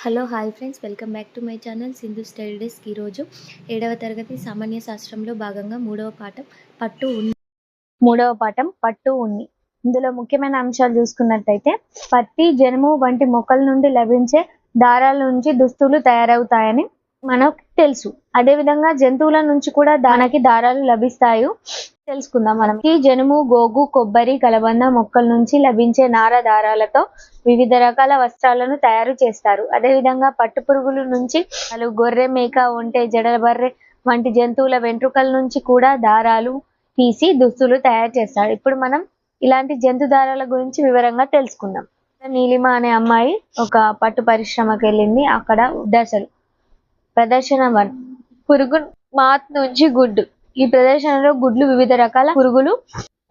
Hello hi friends, welcome back to my channel Sindhu study desk. ఈరోజు 7వ తరగతి సామాన్య శాస్త్రంలో భాగంగా మూడవ పాఠం పట్టు ఉన్ని. ఇందులో ముఖ్యమైన అంశాలు చూసుకున్నట్టయితే పత్తి, జనుము వంటి మొక్కల నుండి లభించే దారాల నుంచి దుస్తులు తయారవుతాయని మనకు తెలుసు. అదేవిధంగా జంతువుల నుంచి కూడా దానికి దారాలు లభిస్తాయి తెలుసుకుందాం. మనం ఈ జనుము, గోగు, కొబ్బరి, కలబంద మొక్కల నుంచి లభించే నార దారాలతో వివిధ రకాల వస్త్రాలను తయారు చేస్తారు. అదేవిధంగా పట్టు పురుగుల నుంచి గొర్రె, మేక, ఒంటె, జడబర్రె వంటి జంతువుల వెంట్రుకల నుంచి కూడా దారాలు తీసి దుస్తులు తయారు చేస్తారు. ఇప్పుడు మనం ఇలాంటి జంతు దారాల గురించి వివరంగా తెలుసుకుందాం. నీలిమ అనే అమ్మాయి ఒక పట్టు పరిశ్రమకి వెళ్ళింది. అక్కడ దశలు ప్రదర్శన 1 పురుగు మాత్ నుంచి గుడ్డు. ఈ ప్రదర్శనలో గుడ్లు వివిధ రకాల పురుగులు.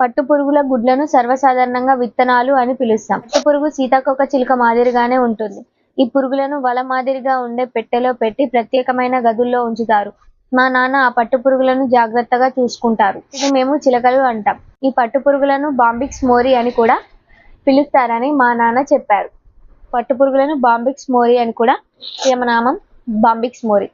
పట్టు పురుగుల గుడ్లను సర్వసాధారణంగా విత్తనాలు అని పిలుస్తాం. పట్టు పురుగు సీతాకోక చిలుక మాదిరిగానే ఉంటుంది. ఈ పురుగులను వల మాదిరిగా ఉండే పెట్టెలో పెట్టి ప్రత్యేకమైన గదుల్లో ఉంచుతారు. మా నాన్న ఆ పట్టు పురుగులను జాగ్రత్తగా చూసుకుంటారు. ఇది మేము చిలకలు అంటాం. ఈ పట్టు పురుగులను బాంబిక్స్ మోరీ అని కూడా పిలుస్తారని మా నాన్న చెప్పారు. పట్టు పురుగులను బాంబిక్స్ మోరీ అని కూడా నామం బాంబిక్స్ మోరీ.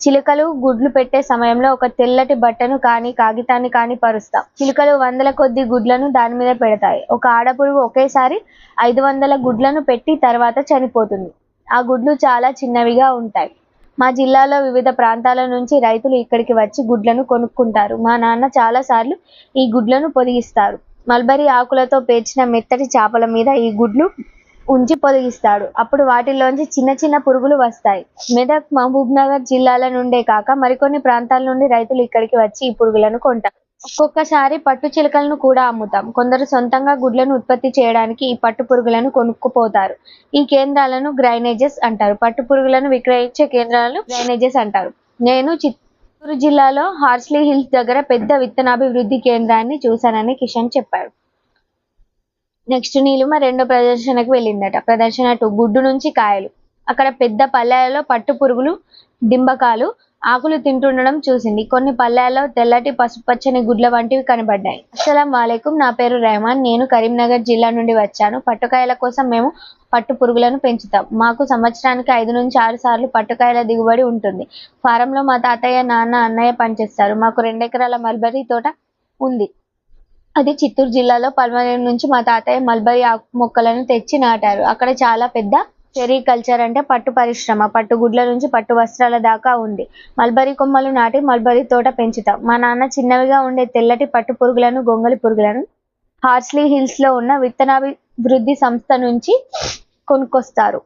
చిలుకలు గుడ్లు పెట్టే సమయంలో ఒక తెల్లటి బట్టను కానీ కాగితాన్ని కానీ పరుస్తాం. చిలుకలు వందల కొద్ది గుడ్లను దాని మీద పెడతాయి. ఒక ఆడపురుగు ఒకేసారి 500 గుడ్లను పెట్టి తర్వాత చనిపోతుంది. ఆ గుడ్లు చాలా చిన్నవిగా ఉంటాయి. మా జిల్లాలో వివిధ ప్రాంతాల నుంచి రైతులు ఇక్కడికి వచ్చి గుడ్లను కొనుక్కుంటారు. మా నాన్న చాలా సార్లు ఈ గుడ్లను పొదిగిస్తారు. మల్బరీ ఆకులతో పేర్చిన మెత్తటి చాపల మీద ఈ గుడ్లు ఉంచి పొదిగిస్తాడు. అప్పుడు వాటిలోంచి చిన్న చిన్న పురుగులు వస్తాయి. మెదక్, మహబూబ్నగర్ జిల్లాల నుండే కాక మరికొన్ని ప్రాంతాల నుండి రైతులు ఇక్కడికి వచ్చి ఈ పురుగులను కొంటారు. ఒక్కొక్కసారి పట్టు చిలుకలను కూడా అమ్ముతాం. కొందరు సొంతంగా గుడ్లను ఉత్పత్తి చేయడానికి ఈ పట్టు పురుగులను కొనుక్కుపోతారు. ఈ కేంద్రాలను గ్రైనేజెస్ అంటారు. పట్టు పురుగులను విక్రయించే కేంద్రాలను గ్రైనేజెస్ అంటారు. నేను చిత్తూరు జిల్లాలో హార్స్లీ హిల్స్ దగ్గర పెద్ద విత్తనాభివృద్ధి కేంద్రాన్ని చూశానని కిషన్ చెప్పాడు. నెక్స్ట్ నీలిమ రెండో ప్రదర్శనకు వెళ్ళిందట. ప్రదర్శన 2 గుడ్డు నుంచి కాయలు. అక్కడ పెద్ద పల్లెలలో పట్టు పురుగులు, డింబకాలు ఆకులు తింటుండడం చూసింది. కొన్ని పల్లెల్లో తెల్లటి పసుపచ్చని గుడ్ల వంటివి కనబడ్డాయి. అస్సలం వాలేకుం, నా పేరు రెహమాన్. నేను కరీంనగర్ జిల్లా నుండి వచ్చాను. పట్టుకాయల కోసం మేము పట్టు పురుగులను పెంచుతాం. మాకు సంవత్సరానికి 5 నుంచి 6 సార్లు పట్టుకాయల దిగుబడి ఉంటుంది. ఫారంలో మా తాతయ్య, నాన్న, అన్నయ్య పనిచేస్తారు. మాకు 2 ఎకరాల మల్బరీ తోట ఉంది. అది చిత్తూరు జిల్లాలో పల్మనేరు నుంచి మా తాతయ్య మల్బరీ మొక్కలను తెచ్చి నాటారు. అక్కడ చాలా పెద్ద సెరికల్చర్ అంటే పట్టు పరిశ్రమ. పట్టు గుడ్ల నుంచి పట్టు వస్త్రాల దాకా ఉంది. మల్బరీ కొమ్మలు నాటి మల్బరీ తోట పెంచుతాం. మా నాన్న చిన్నవిగా ఉండే తెల్లటి పట్టు పురుగులను, గొంగలి పురుగులను హార్స్లీ హిల్స్ లో ఉన్న విత్తనాభివృద్ధి సంస్థ నుంచి కొనుక్కొస్తారు.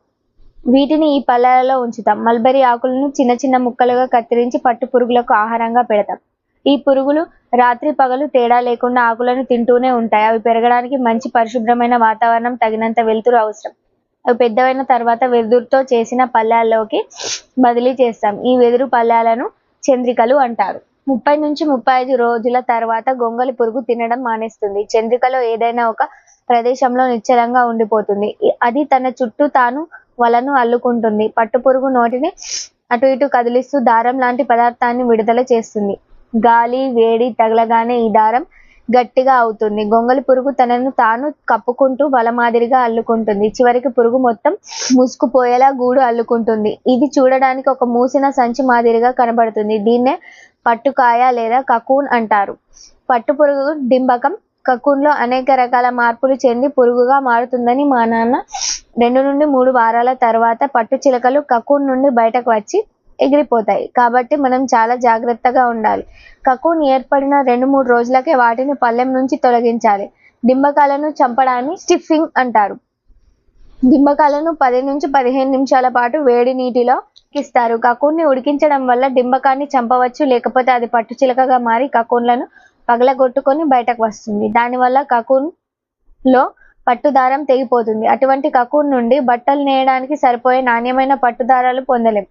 వీటిని ఈ పల్లెలలో ఉంచుతాం. మల్బరీ ఆకులను చిన్న చిన్న ముక్కలుగా కత్తిరించి పట్టు పురుగులకు ఆహారంగా పెడతాం. ఈ పురుగులు రాత్రి పగలు తేడా లేకుండా ఆకులను తింటూనే ఉంటాయి. అవి పెరగడానికి మంచి పరిశుభ్రమైన వాతావరణం, తగినంత వెలుతురు అవసరం. అవి పెద్దవైన తర్వాత వెదురుతో చేసిన పళ్ళాల్లోకి బదిలీ చేస్తాం. ఈ వెదురు పళ్ళాలను చంద్రికలు అంటారు. 30 నుంచి 35 రోజుల తర్వాత గొంగలి పురుగు తినడం మానేస్తుంది. చంద్రికలో ఏదైనా ఒక ప్రదేశంలో నిశ్చలంగా ఉండిపోతుంది. అది తన చుట్టూ తాను వలను అల్లుకుంటుంది. పట్టు పురుగు నోటిని అటు ఇటు కదిలిస్తూ దారం లాంటి పదార్థాన్ని విడుదల చేస్తుంది. గాలి, వేడి తగలగానే ఈ దారం గట్టిగా అవుతుంది. గొంగలి పురుగు తనను తాను కప్పుకుంటూ వల మాదిరిగా అల్లుకుంటుంది. చివరికి పురుగు మొత్తం మూసుకుపోయేలా గూడు అల్లుకుంటుంది. ఇది చూడడానికి ఒక మూసిన సంచి మాదిరిగా కనబడుతుంది. దీన్నే పట్టుకాయ లేదా కకూన్ అంటారు. పట్టు పురుగు డింబకం కకూన్లో అనేక రకాల మార్పులు చెంది పురుగుగా మారుతుందని మా నాన్న 2 నుండి 3 వారాల తర్వాత పట్టు చిలకలు కకూన్ నుండి బయటకు వచ్చి ఎగిరిపోతాయి. కాబట్టి మనం చాలా జాగ్రత్తగా ఉండాలి. కకూన్ ఏర్పడిన 2-3 రోజులకే వాటిని పళ్ళెం నుంచి తొలగించాలి. డింబకాలను చంపడాన్ని స్టిఫింగ్ అంటారు. డింబకాలను 10 నుంచి 15 నిమిషాల పాటు వేడి నీటిలో ఉడికిస్తారు. కకూన్ని ఉడికించడం వల్ల డింబకాన్ని చంపవచ్చు. లేకపోతే అది పట్టు చిలకగా మారి కకూన్లను పగలగొట్టుకొని బయటకు వస్తుంది. దానివల్ల కకూన్ లో పట్టుదారం తెగిపోతుంది. అటువంటి కకూన్ నుండి బట్టలు నేయడానికి సరిపోయే నాణ్యమైన పట్టుదారాలు పొందలేం.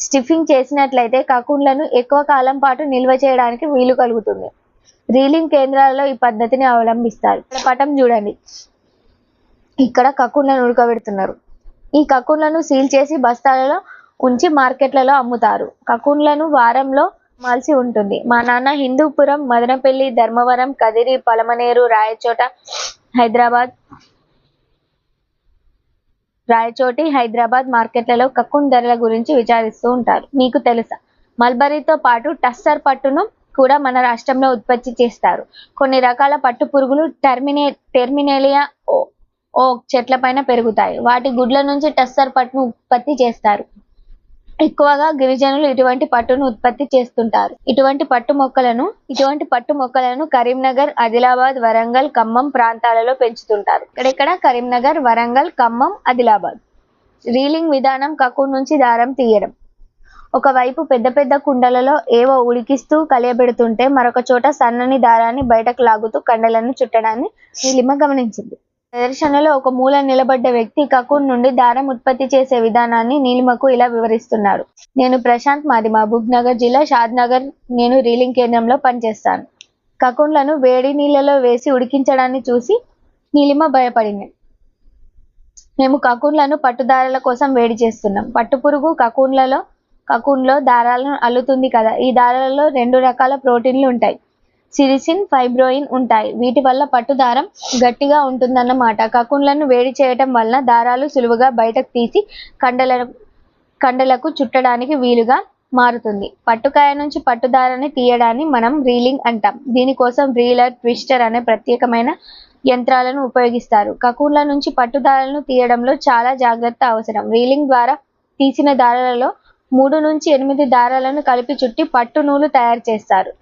స్టిఫింగ్ చేసినట్లయితే కకూన్లను ఎక్కువ కాలం పాటు నిల్వ చేయడానికి వీలు కలుగుతుంది. రీలింగ్ కేంద్రాలలో ఈ పద్ధతిని అవలంబిస్తారు. పటం చూడండి. ఇక్కడ కకూన్లను ఉడకబెడుతున్నారు. ఈ కకూన్లను సీల్ చేసి బస్తాలలో ఉంచి మార్కెట్లలో అమ్ముతారు. కకూన్లను వారంలో అమ్మాల్సి ఉంటుంది. మా నాన్న హిందూపురం, మదనపల్లి, ధర్మవరం, కదిరి, పలమనేరు, రాయచోట, హైదరాబాద్, రాయచోటి, హైదరాబాద్ మార్కెట్లలో కకూన్ ధరల గురించి విచారిస్తూ ఉంటారు. మీకు తెలుసా? మల్బరీతో పాటు టస్సర్ పట్టును కూడా మన రాష్ట్రంలో ఉత్పత్తి చేస్తారు. కొన్ని రకాల పట్టు పురుగులు టెర్మినేలియా ఓక్ చెట్లపైన పెరుగుతాయి. వాటి గుడ్ల నుంచి టస్సర్ పట్టును ఉత్పత్తి చేస్తారు. ఎక్కువగా గిరిజనులు ఇటువంటి పట్టును ఉత్పత్తి చేస్తుంటారు. ఇటువంటి పట్టు మొక్కలను కరీంనగర్, ఆదిలాబాద్, వరంగల్, ఖమ్మం ప్రాంతాలలో పెంచుతుంటారు. ఇక్కడెక్కడ? కరీంనగర్, వరంగల్, ఖమ్మం, ఆదిలాబాద్. రీలింగ్ విధానం కకూన్ నుంచి దారం తీయడం. ఒకవైపు పెద్ద పెద్ద కుండలలో ఏవో ఉడికిస్తూ కలియబెడుతుంటే మరొక చోట సన్నని దారాన్ని బయటకు లాగుతూ కండలను చుట్టడాన్ని నీలిమ గమనించింది. ప్రదర్శనలో ఒక మూల నిలబడ్డ వ్యక్తి కకూన్ నుండి దారం ఉత్పత్తి చేసే విధానాన్ని నీలిమకు ఇలా వివరిస్తున్నాడు. నేను ప్రశాంత్, మాది మహబూబ్ నగర్ జిల్లా షాద్నగర్. నేను రీలింగ్ కేంద్రంలో పనిచేస్తాను. కకూన్లను వేడి నీళ్లలో వేసి ఉడికించడాన్ని చూసి నీలిమ భయపడింది. మేము కకూన్లను పట్టుదారాల కోసం వేడి చేస్తున్నాం. పట్టుపురుగు కకూన్లో దారాలను అల్లుతుంది కదా. ఈ దారాలలో 2 రకాల ప్రోటీన్లు ఉంటాయి. సిరిసిన్, ఫైబ్రోయిన్ ఉంటాయి. వీటి వల్ల పట్టు దారం గట్టిగా ఉంటుందన్నమాట. కకూన్లను వేడి చేయటం వలన దారాలు సులువుగా బయటకు తీసి కండలకు చుట్టడానికి వీలుగా మారుతుంది. పట్టుకాయ నుంచి పట్టు దారాన్ని తీయడాన్ని మనం రీలింగ్ అంటాం. దీనికోసం రీలర్, ట్విస్టర్ అనే ప్రత్యేకమైన యంత్రాలను ఉపయోగిస్తారు. కకూన్ల నుంచి పట్టు దారాలను తీయడంలో చాలా జాగ్రత్త అవసరం. రీలింగ్ ద్వారా తీసిన దారాలలో 3 నుంచి 8 దారాలను కలిపి చుట్టి పట్టు నూలు తయారు చేస్తారు.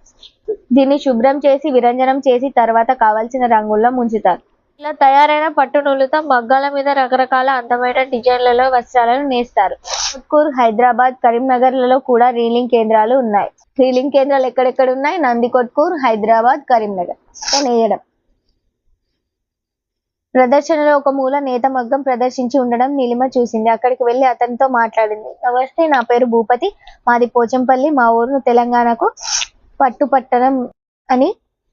దీన్ని శుభ్రం చేసి విరంజనం చేసి తర్వాత కావలసిన రంగుల్లో ముంచుతారు. ఇలా తయారైన పట్టు నూలుతో మగ్గాల మీద రకరకాల అందమైన డిజైన్లలో వస్త్రాలను నేస్తారు. కొట్కూర్, హైదరాబాద్, కరీంనగర్లలో కూడా రీలింగ్ కేంద్రాలు ఉన్నాయి. రీలింగ్ కేంద్రాలు ఎక్కడెక్కడ ఉన్నాయి? నందికొట్కూర్, హైదరాబాద్, కరీంనగర్. నేయడం ప్రదర్శనలో ఒక మూల నేత మగ్గం ప్రదర్శించి ఉండడం నీలిమ చూసింది. అక్కడికి వెళ్లి అతనితో మాట్లాడింది. నమస్తే, నా పేరు భూపతి. మాది పోచంపల్లి. మా ఊరును తెలంగాణకు పట్టణం అని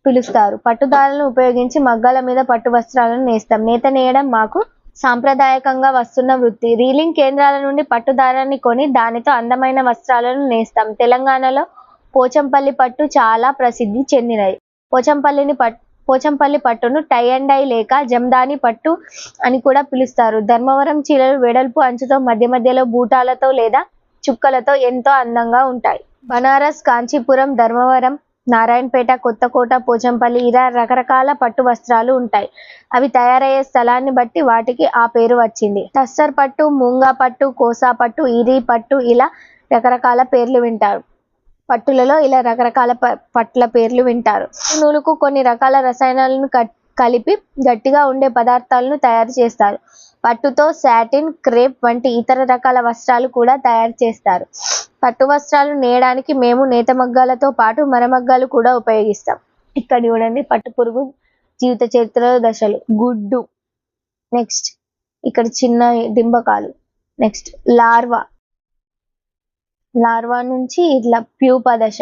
పిలుస్తారు. పట్టుదారాలను ఉపయోగించి మగ్గాల మీద పట్టు వస్త్రాలను నేస్తాం. నేత నేయడం మాకు సాంప్రదాయకంగా వస్తున్న వృత్తి. రీలింగ్ కేంద్రాల నుండి పట్టుదారాన్ని కొని దానితో అందమైన వస్త్రాలను నేస్తాం. తెలంగాణలో పోచంపల్లి పట్టు చాలా ప్రసిద్ధి చెందినది. పోచంపల్లి పట్టును టై అండ్ డై లేక జమదాని పట్టు అని కూడా పిలుస్తారు. ధర్మవరం చీరలు వెడల్పు అంచుతో మధ్య మధ్యలో బూటాలతో లేదా చుక్కలతో ఎంతో అందంగా ఉంటాయి. బనారస్, కాంచీపురం, ధర్మవరం, నారాయణపేట, కొత్తకోట, పోచంపల్లి ఇలా రకరకాల పట్టు వస్త్రాలు ఉంటాయి. అవి తయారయ్యే స్థలాన్ని బట్టి వాటికి ఆ పేరు వచ్చింది. టస్సర్ పట్టు, మూంగా పట్టు, కోసా పట్టు, ఇరి పట్టు ఇలా రకరకాల పేర్లు వింటారు. పట్టులలో ఇలా రకరకాల పట్ల పేర్లు వింటారు. నూలుకు కొన్ని రకాల రసాయనాలను కలిపి గట్టిగా ఉండే పదార్థాలను తయారు చేస్తారు. పట్టుతో సాటిన్, క్రేప్ వంటి ఇతర రకాల వస్త్రాలు కూడా తయారు చేస్తారు. పట్టు వస్త్రాలు నేయడానికి మేము నేత మగ్గాలతో పాటు మరమగ్గాలు కూడా ఉపయోగిస్తాం. ఇక్కడ చూడండి పట్టు పురుగు జీవిత చరిత్ర దశలు. గుడ్డు, నెక్స్ట్ ఇక్కడ చిన్న డింబకాలు, నెక్స్ట్ లార్వా నుంచి ఇట్లా ప్యూపా దశ,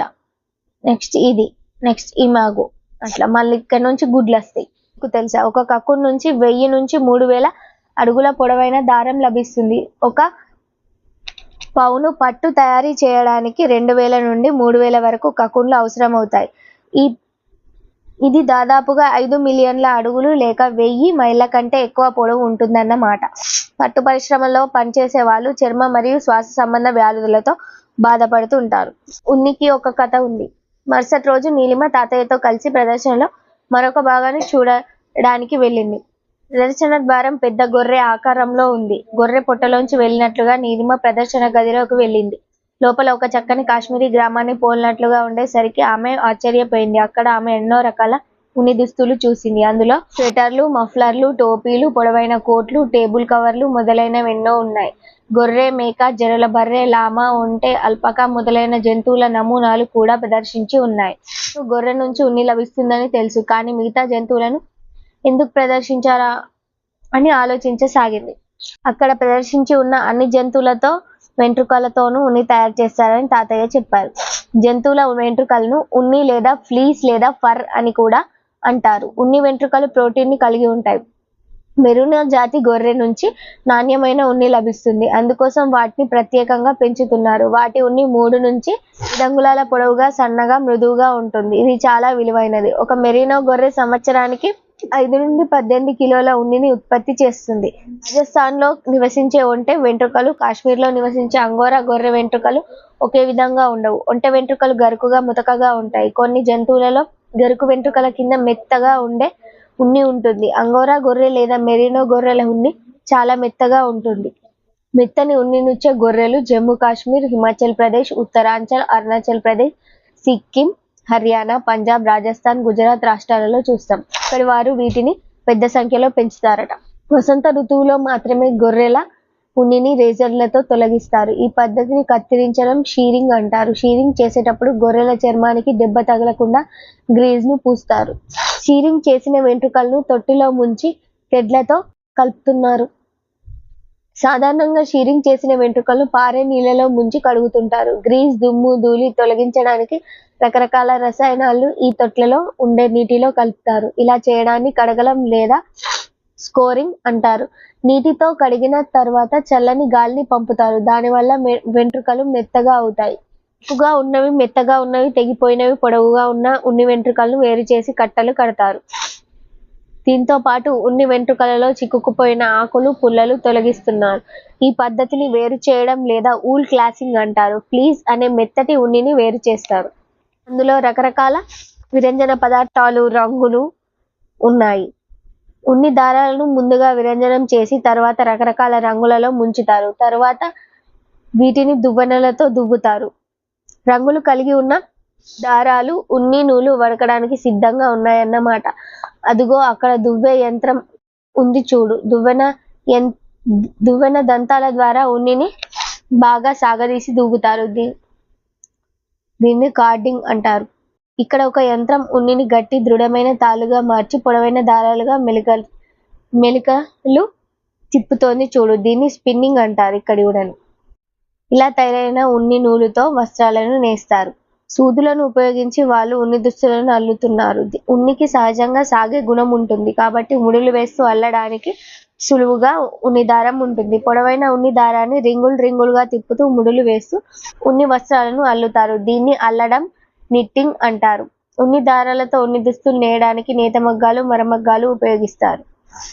నెక్స్ట్ ఇది, నెక్స్ట్ ఇమాగో, అట్లా మళ్ళీ ఇక్కడ నుంచి గుడ్లు వస్తాయి. మీకు తెలుసా, ఒక కకూన్ నుంచి 1000 నుంచి 3000 అడుగుల పొడవైన దారం లభిస్తుంది. ఒక పౌను పట్టు తయారీ చేయడానికి 2000 నుండి 3000 వరకు కకూన్లు అవసరమవుతాయి. ఇది దాదాపుగా 5 మిలియన్ల అడుగులు లేక 1000 మైళ్ళ కంటే ఎక్కువ పొడవు ఉంటుందన్నమాట. పట్టు పరిశ్రమలో పనిచేసే వాళ్ళు చర్మ మరియు శ్వాస సంబంధ వ్యాధులతో బాధపడుతూ ఉంటారు. ఉనికి ఒక కథ ఉంది. మరుసటి రోజు నీలిమ తాతయ్యతో కలిసి ప్రదర్శనలో మరొక భాగాన్ని చూడడానికి వెళ్ళింది. ప్రదర్శన ద్వారం పెద్ద గొర్రె ఆకారంలో ఉంది. గొర్రె పొట్టలోంచి వెళ్ళినట్లుగా నీలిమ ప్రదర్శన గదిలోకి వెళ్ళింది. లోపల ఒక చక్కని కాశ్మీరీ గ్రామాన్ని పోలినట్లుగా ఉండేసరికి ఆమె ఆశ్చర్యపోయింది. అక్కడ ఆమె ఎన్నో రకాల ఉన్ని దుస్తులు చూసింది. అందులో స్వెటర్లు, మఫ్లర్లు, టోపీలు, పొడవైన కోట్లు, టేబుల్ కవర్లు మొదలైనవి ఎన్నో ఉన్నాయి. గొర్రె, మేక, జరల బర్రె, లామా, ఒంటె, అల్పకా మొదలైన జంతువుల నమూనాలు కూడా ప్రదర్శించి ఉన్నాయి. గొర్రె నుంచి ఉన్ని లభిస్తుందని తెలుసు, కానీ మిగతా జంతువులను ఎందుకు ప్రదర్శించారా అని ఆలోచించసాగింది. అక్కడ ప్రదర్శించి ఉన్న అన్ని జంతువులతో వెంట్రుకలతోనూ ఉన్ని తయారు చేస్తారని తాతయ్య చెప్పారు. జంతువుల వెంట్రుకలను ఉన్ని లేదా ఫ్లీస్ లేదా ఫర్ అని కూడా అంటారు. ఉన్ని వెంట్రుకలు ప్రోటీన్ ని కలిగి ఉంటాయి. మెరూన్ జాతి గొర్రె నుంచి నాణ్యమైన ఉన్ని లభిస్తుంది. అందుకోసం వాటిని ప్రత్యేకంగా పెంచుతున్నారు. వాటి ఉన్ని 3 నుంచి 5 అంగుళాల పొడవుగా, సన్నగా, మృదువుగా ఉంటుంది. ఇది చాలా విలువైనది. ఒక మెరీనో గొర్రె సంవత్సరానికి 5 నుండి 18 కిలోల ఉన్నిని ఉత్పత్తి చేస్తుంది. రాజస్థాన్లో నివసించే ఒంటె వెంట్రుకలు, కాశ్మీర్లో నివసించే అంగోరా గొర్రె వెంట్రుకలు ఒకే విధంగా ఉండవు. ఒంటె వెంట్రుకలు గరుకుగా, ముతకగా ఉంటాయి. కొన్ని జంతువులలో గరుకు వెంట్రుకల కింద మెత్తగా ఉండే ఉన్ని ఉంటుంది. అంగోరా గొర్రె లేదా మెరినో గొర్రెల ఉన్ని చాలా మెత్తగా ఉంటుంది. మెత్తని ఉన్నినిచ్చే గొర్రెలు జమ్మూ కాశ్మీర్, హిమాచల్ ప్రదేశ్, ఉత్తరాంచల్, అరుణాచల్ ప్రదేశ్, సిక్కిం, హర్యానా, పంజాబ్, రాజస్థాన్, గుజరాత్ రాష్ట్రాలలో చూస్తాం. ఇక్కడి వారు వీటిని పెద్ద సంఖ్యలో పెంచుతారట. వసంత ఋతువులో మాత్రమే గొర్రెల ఉన్నిని రేజర్లతో తొలగిస్తారు. ఈ పద్ధతిని కత్తిరించడం షీరింగ్ అంటారు. షీరింగ్ చేసేటప్పుడు గొర్రెల చర్మానికి దెబ్బ తగలకుండా గ్రీజ్ ను పూస్తారు. షీరింగ్ చేసిన వెంట్రుకలను తొట్టిలో ముంచి తెడ్లతో కలుపుతున్నారు. సాధారణంగా షీరింగ్ చేసిన వెంట్రుకలను పారే నీళ్లలో ముంచి కడుగుతుంటారు. గ్రీజ్, దుమ్ము, ధూళి తొలగించడానికి రకరకాల రసాయనాలు ఈ తొట్లలో ఉండే నీటిలో కలుపుతారు. ఇలా చేయడాన్ని కడగడం లేదా స్కోరింగ్ అంటారు. నీటితో కడిగిన తర్వాత చల్లని గాలిని పంపుతారు. దానివల్ల వెంట్రుకలు మెత్తగా అవుతాయి. ఎక్కువగా ఉన్నవి, మెత్తగా ఉన్నవి, తెగిపోయినవి, పొడవుగా ఉన్న ఉన్ని వెంట్రుకలను వేరు చేసి కట్టలు కడతారు. దీంతో పాటు ఉన్ని వెంట్రుకలలో చిక్కుకుపోయిన ఆకులు, పుల్లలు తొలగిస్తున్నారు. ఈ పద్ధతిని వేరు చేయడం లేదా ఊల్ క్లాసింగ్ అంటారు. ఫ్లీస్ అనే మెత్తటి ఉన్నిని వేరు చేస్తారు. అందులో రకరకాల విరంజన పదార్థాలు, రంగులు ఉన్నాయి. ఉన్ని దారాలను ముందుగా విరంజనం చేసి తర్వాత రకరకాల రంగులలో ముంచుతారు. తర్వాత వీటిని దువ్వెనలతో దువ్వుతారు. రంగులు కలిగి ఉన్న దారాలు ఉన్ని నూలు వడకడానికి సిద్ధంగా ఉన్నాయన్నమాట. అదిగో అక్కడ దువ్వే యంత్రం ఉంది చూడు. దువ్వెన దంతాల ద్వారా ఉన్నిని బాగా సాగదీసి దువ్వుతారు. దీన్ని కార్డింగ్ అంటారు. ఇక్కడ ఒక యంత్రం ఉన్నిని గట్టి, దృఢమైన తాళ్లుగా మార్చి పొడవైన దారాలుగా మెలికలు తిప్పుతోంది చూడు. దీన్ని స్పిన్నింగ్ అంటారు. ఇక్కడ చూడండి. ఇలా తయారైన ఉన్ని నూలుతో వస్త్రాలను నేస్తారు. సూదులను ఉపయోగించి వాళ్ళు ఉన్ని దుస్తులను అల్లుతున్నారు. ఉన్నికి సహజంగా సాగే గుణం ఉంటుంది కాబట్టి ముడులు వేస్తూ అల్లడానికి సులువుగా ఉన్ని దారం ఉంటుంది. పొడవైన ఉన్ని దారాన్ని రింగులుగా తిప్పుతూ ముడులు వేస్తూ ఉన్ని వస్త్రాలను అల్లుతారు. దీన్ని అల్లడం, నిట్టింగ్ అంటారు. ఉన్ని దారాలతో ఉన్ని దుస్తులు నేయడానికి నేత మగ్గాలు, మరమగ్గాలు ఉపయోగిస్తారు.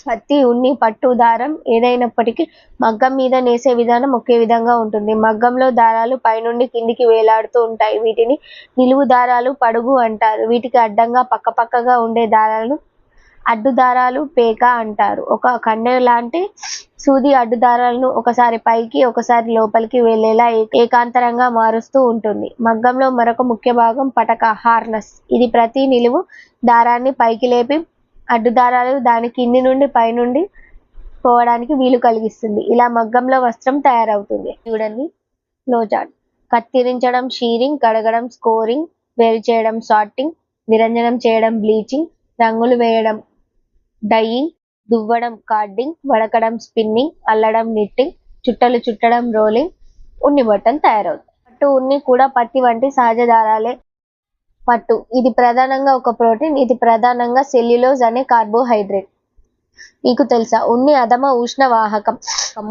పత్తి, ఉన్ని, పట్టు, దారం ఏదైనప్పటికీ మగ్గం మీద నేసే విధానం ఒకే విధంగా ఉంటుంది. మగ్గంలో దారాలు పైనుండి కిందికి వేలాడుతూ ఉంటాయి. వీటిని నిలువు దారాలు, పడుగు అంటారు. వీటికి అడ్డంగా పక్కపక్కగా ఉండే దారాలను అడ్డు దారాలు, పేక అంటారు. ఒక కన్నె లాంటి సూది అడ్డు దారాలను ఒకసారి పైకి, ఒకసారి లోపలికి వెళ్లేలా ఏకాంతరంగా మారుస్తూ ఉంటుంది. మగ్గంలో మరొక ముఖ్య భాగం పటక, హార్నస్. ఇది ప్రతి నిలువు దారాన్ని పైకి లేపి అడ్డు దారాలు దాని కింది నుండి పైనుండి పోవడానికి వీలు కలిగిస్తుంది. ఇలా మగ్గంలో వస్త్రం తయారవుతుంది. చూడండి ఫ్లోచార్ట్. కత్తిరించడం షీరింగ్, కడగడం స్కోరింగ్, వేరు చేయడం సార్టింగ్, విరంజనం చేయడం బ్లీచింగ్, రంగులు వేయడం డైయింగ్, దువ్వడం కార్డింగ్, వడకడం స్పిన్నింగ్, అల్లడం నిట్టింగ్, చుట్టలు చుట్టడం రోలింగ్, ఉన్ని బట్టలు తయారవుతాయి. పట్టు, ఉన్ని కూడా పత్తి వంటి సహజ దారాలే. పట్టు ఇది ప్రధానంగా ఒక ప్రోటీన్. ఇది ప్రధానంగా సెల్యులోజ్ అనే కార్బోహైడ్రేట్. మీకు తెలుసా? ఉన్ని అధమ ఉష్ణ వాహకం.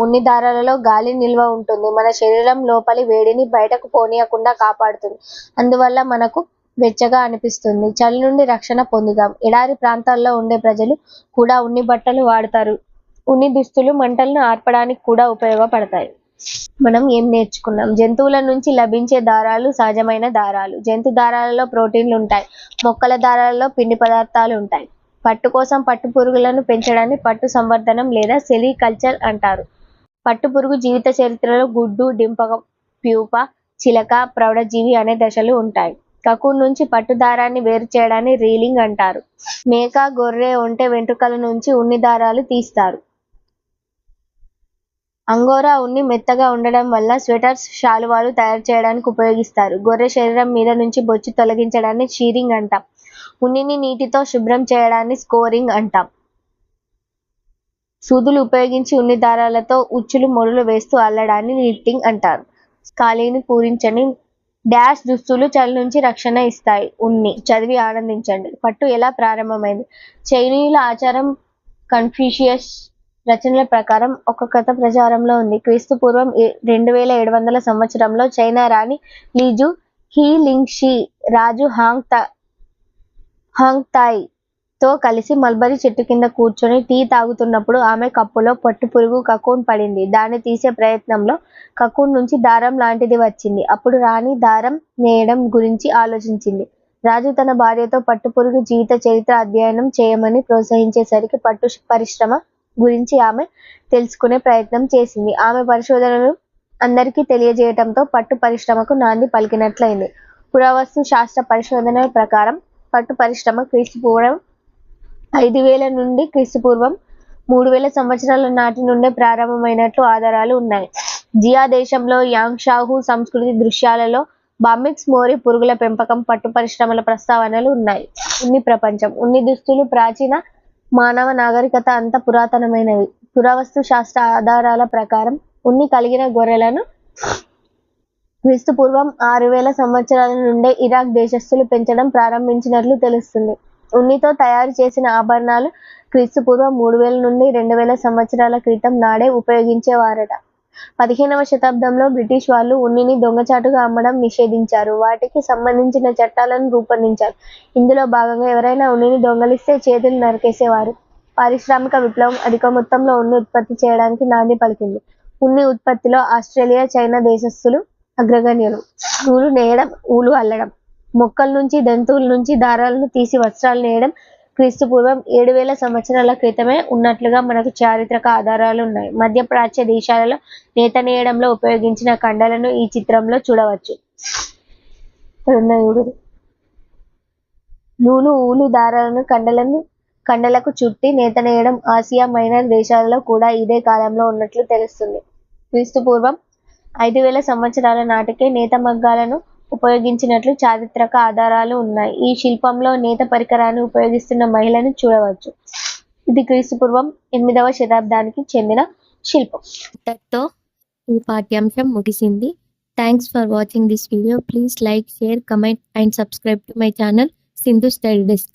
ఉన్ని దారాలలో గాలి నిల్వ ఉంటుంది. మన శరీరం లోపలి వేడిని బయటకు పోనీయకుండా కాపాడుతుంది. అందువల్ల మనకు వెచ్చగా అనిపిస్తుంది. చలి నుండి రక్షణ పొందుతాం. ఎడారి ప్రాంతాల్లో ఉండే ప్రజలు కూడా ఉన్ని బట్టలు వాడతారు. ఉన్ని దుస్తులు మంటలను ఆర్పడానికి కూడా ఉపయోగపడతాయి. మనం ఏం నేర్చుకున్నాం? జంతువుల నుంచి లభించే దారాలు సహజమైన దారాలు. జంతు దారాలలో ప్రోటీన్లు ఉంటాయి. మొక్కల దారాలలో పిండి పదార్థాలు ఉంటాయి. పట్టు కోసం పట్టు పురుగులను పెంచడాన్ని పట్టు సంవర్ధనం లేదా సెరికల్చర్ అంటారు. పట్టు పురుగు జీవిత చరిత్రలో గుడ్డు, డింప, ప్యూప, చిలక, ప్రౌఢజీవి అనే దశలు ఉంటాయి. కకూన్ నుంచి పట్టు దారాన్ని వేరు చేయడాన్ని రీలింగ్ అంటారు. మేక, గొర్రె, ఒంటె వెంట్రుకల నుంచి ఉన్ని దారాలు తీస్తారు. అంగోరా ఉన్ని మెత్తగా ఉండడం వల్ల స్వెటర్స్, శాలువాలు తయారు చేయడానికి ఉపయోగిస్తారు. గొర్రె శరీరం మీద నుంచి బొచ్చు తొలగించడాన్ని షీరింగ్ అంటాం. ఉన్నిని నీటితో శుభ్రం చేయడాన్ని స్కోరింగ్ అంటాం. సూదులు ఉపయోగించి ఉన్ని దారాలతో ఉచ్చులు, మొడులు వేస్తూ అల్లడాన్ని నిట్టింగ్ అంటారు. ఖాళీని పూరించండి. డాష్ దుస్తులు చలి నుంచి రక్షణ ఇస్తాయి. ఉన్ని చదివి ఆనందించండి. పట్టు ఎలా ప్రారంభమైంది? చైనీయుల ఆచారం కన్ఫ్యూషియస్ రచనల ప్రకారం ఒక కథ ప్రచారంలో ఉంది. క్రీస్తు పూర్వం 2700 సంవత్సరంలో చైనా రాణి లీజు హీ లింగ్షీ రాజు హాంగ్ తాయ్ తో కలిసి మల్బరీ చెట్టు కింద కూర్చొని టీ తాగుతున్నప్పుడు ఆమె కప్పులో పట్టుపురుగు కకూన్ పడింది. దాన్ని తీసే ప్రయత్నంలో కకూన్ నుంచి దారం లాంటిది వచ్చింది. అప్పుడు రాణి దారం నేయడం గురించి ఆలోచించింది. రాజు తన భార్యతో పట్టుపురుగు జీవిత చరిత్ర అధ్యయనం చేయమని ప్రోత్సహించేసరికి పట్టు పరిశ్రమ గురించి ఆమె తెలుసుకునే ప్రయత్నం చేసింది. ఆమె పరిశోధనలు అందరికీ తెలియజేయటంతో పట్టు పరిశ్రమకు నాంది పలికినట్లయింది. పురావస్తు శాస్త్ర పరిశోధనల ప్రకారం పట్టు పరిశ్రమ క్రీస్తుపూర్వం 5000 నుండి క్రీస్తుపూర్వం 3000 సంవత్సరాల నాటి నుండే ప్రారంభమైనట్లు ఆధారాలు ఉన్నాయి. జియా దేశంలో యాంగ్షాహు సంస్కృతి దృశ్యాలలో బామిక్స్ మోరీ పురుగుల పెంపకం, పట్టు పరిశ్రమల ప్రస్తావనలు ఉన్నాయి. ఉన్ని ప్రపంచం. ఉన్ని దుస్తులు ప్రాచీన మానవ నాగరికత అంత పురాతనమైనవి. పురావస్తు శాస్త్ర ఆధారాల ప్రకారం ఉన్ని కలిగిన గొర్రెలను క్రీస్తుపూర్వం 6000 సంవత్సరాల నుండే ఇరాక్ దేశస్థులు పెంచడం ప్రారంభించినట్లు తెలుస్తుంది. ఉన్నితో తయారు చేసిన ఆభరణాలు క్రీస్తుపూర్వం 3000 నుండి 2000 సంవత్సరాల క్రితం నాడే ఉపయోగించేవారట. 15వ శతాబ్దంలో బ్రిటిష్ వాళ్ళు ఉన్నిని దొంగచాటుగా అమ్మడం నిషేధించారు. వాటికి సంబంధించిన చట్టాలను రూపొందించారు. ఇందులో భాగంగా ఎవరైనా ఉన్నిని దొంగిలిస్తే చేతులు నరికేసేవారు. పారిశ్రామిక విప్లవం అధిక మొత్తంలో ఉన్ని ఉత్పత్తి చేయడానికి నాంది పలికింది. ఉన్ని ఉత్పత్తిలో ఆస్ట్రేలియా, చైనా దేశస్థులు అగ్రగణ్యులు. నూలు నేయడం, ఊలు అల్లడం. మొక్కల నుంచి, జంతువుల నుంచి దారాలను తీసి వస్త్రాలు నేయడం క్రీస్తుపూర్వం 7000 సంవత్సరాల క్రితమే ఉన్నట్లుగా మనకు చారిత్రక ఆధారాలు ఉన్నాయి. మధ్యప్రాచ్య దేశాలలో నేత నేయడంలో ఉపయోగించిన కండలను ఈ చిత్రంలో చూడవచ్చు. నూలు, ఊలు దారాలను కండలకు చుట్టి నేత నేయడం ఆసియా మైనర్ దేశాలలో కూడా ఇదే కాలంలో ఉన్నట్లు తెలుస్తుంది. క్రీస్తుపూర్వం 5000 సంవత్సరాల నాటికే నేత మగ్గాలను ఉపయోగించినట్లు చారిత్రక ఆధారాలు ఉన్నాయి. ఈ శిల్పంలో నేత పరికరాన్ని ఉపయోగిస్తున్న మహిళను చూడవచ్చు. ఇది క్రీస్తుపూర్వం 8వ శతాబ్దానికి చెందిన శిల్పం. ఇంతటితో ఈ పాఠ్యాంశం ముగిసింది. Thanks for watching this video. Please like, share, comment and subscribe to my channel Sindhu study desk.